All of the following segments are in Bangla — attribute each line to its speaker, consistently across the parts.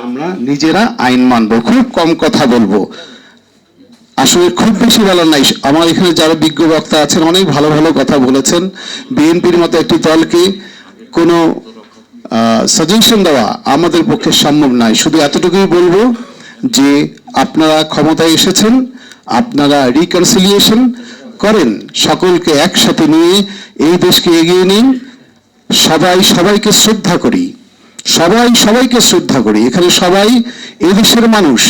Speaker 1: আমরা নিজেরা আইন মানবো, খুব কম কথা বলবো। আসলে খুব বেশি বলার নাই। আমার এখানে যারা বিজ্ঞ বক্তা আছেন অনেক ভালো ভালো কথা বলেছেন। বিএনপির মতো একটি দলকে কোনো সাজেশন দেওয়া আমাদের পক্ষে সম্ভব নয়। শুধু এতটুকুই বলবো যে আপনারা ক্ষমতায় এসেছেন, আপনারা রিকনসিলিয়েশন করেন, সকলকে একসাথে নিয়ে এই দেশকে এগিয়ে নিন। সবাই সবাইকে শ্রদ্ধা করি, সবাই সবাইকে শ্রদ্ধা করি। এখানে সবাই এই দেশের মানুষ।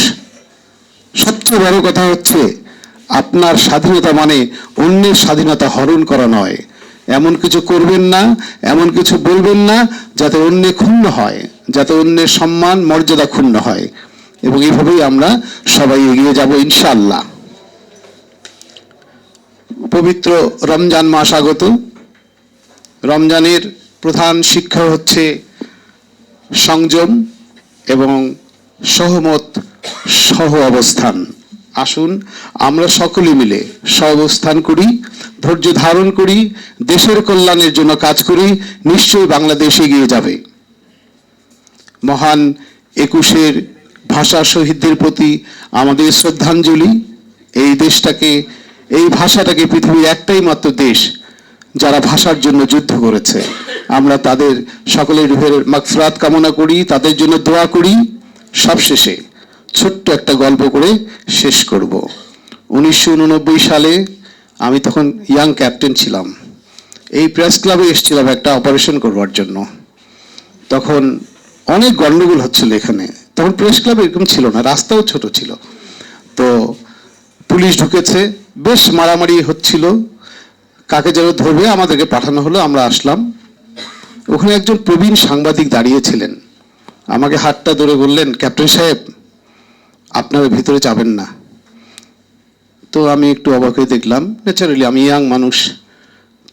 Speaker 1: সবচেয়ে বড় কথা হচ্ছে আপনার স্বাধীনতা মানে অন্যের স্বাধীনতা হরণ করা নয়। এমন কিছু করবেন না, এমন কিছু বলবেন না যাতে অন্যে ক্ষুণ্ণ হয়, যাতে অন্যের সম্মান মর্যাদা ক্ষুণ্ণ হয়। এবং এইভাবেই আমরা সবাই এগিয়ে যাব ইনশাআল্লাহ। পবিত্র রমজান মাস আগত। রমজানের প্রধান শিক্ষা হচ্ছে সংযম এবং সহমত সহ অবস্থান। আসুন আমরা সকলে মিলে সহাবস্থান করি, ধৈর্য ধারণ করি, দেশের কল্যাণের জন্য কাজ করি। নিশ্চয়ই বাংলাদেশ এগিয়ে যাবে। মহান 21-এর ভাষা শহীদদের প্রতি আমাদের শ্রদ্ধাঞ্জলি। এই দেশটাকে, এই ভাষাটাকে পৃথিবীর একটাই মাত্র দেশ যারা ভাষার জন্য যুদ্ধ করেছে। আমরা তাদের সকলের রুহের মাগফিরাত কামনা করি, তাদের জন্য দোয়া করি। সবশেষে ছোট্ট একটা গল্প করে শেষ করব। 1989 সালে আমি তখন ইয়াং ক্যাপ্টেন ছিলাম। এই প্রেস ক্লাবে এসেছিলাম একটা অপারেশন করবার জন্য। তখন অনেক গন্ডগোল হচ্ছিল এখানে। তখন প্রেস ক্লাব এরকম ছিল না, রাস্তাও ছোট ছিল। তো পুলিশ ঢুকেছে, বেশ মারামারি হচ্ছিল, কাকে যেন ধরবে, আমাদেরকে পাঠানো হলো। আমরা আসলাম, ওখানে একজন প্রবীণ সাংবাদিক দাঁড়িয়েছিলেন। আমাকে হাতটা ধরে বললেন, ক্যাপ্টেন সাহেব আপনারা ভিতরে যাবেন না। তো আমি একটু অবাক হয়ে দেখলাম, ন্যাচারালি আমি ইয়াং মানুষ।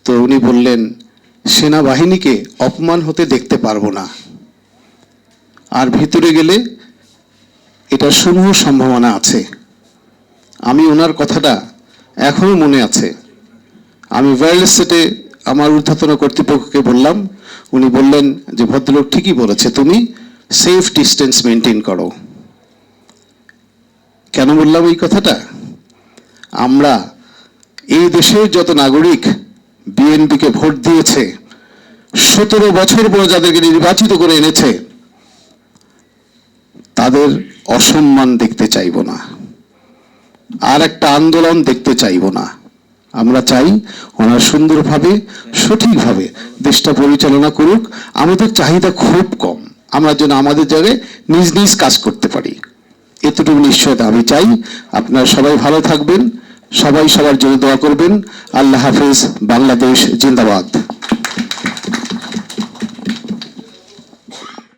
Speaker 1: তো উনি বললেন, সেনাবাহিনীকে অপমান হতে দেখতে পারবো না, আর ভিতরে গেলে এটা সমূহ সম্ভাবনা আছে। আমি ওনার কথাটা এখনো মনে আছে। আমি ওয়ার্ল্ড সেটে আমার ঊর্ধ্বতন কর্তৃপক্ষকে বললাম, উনি বললেন যে ভদ্রলোক ঠিকই বলেছে, তুমি সেফ ডিস্টেন্স মেনটেন করো। কেন বললাম এই কথাটা? আমরা এই দেশের যত নাগরিক বিএনপিকে ভোট দিয়েছে, 17 বছর পর যাদেরকে নির্বাচিত করে এনেছে, তাদের অসম্মান দেখতে চাইব না, আর একটা আন্দোলন দেখতে চাইব না। আমরা চাই ওনারা সুন্দরভাবে সঠিকভাবে দেশটা পরিচালনা করুক। আমাদের চাহিদা খুব কম, আমরা যেন আমাদের জায়গায় নিজ নিজ কাজ করতে পারি, এতটুকু নিশ্চয়তা আমি চাই। আপনারা সবাই ভালো থাকবেন, সবাই সবার জন্য দোয়া করবেন। আল্লাহ হাফেজ। বাংলাদেশ জিন্দাবাদ।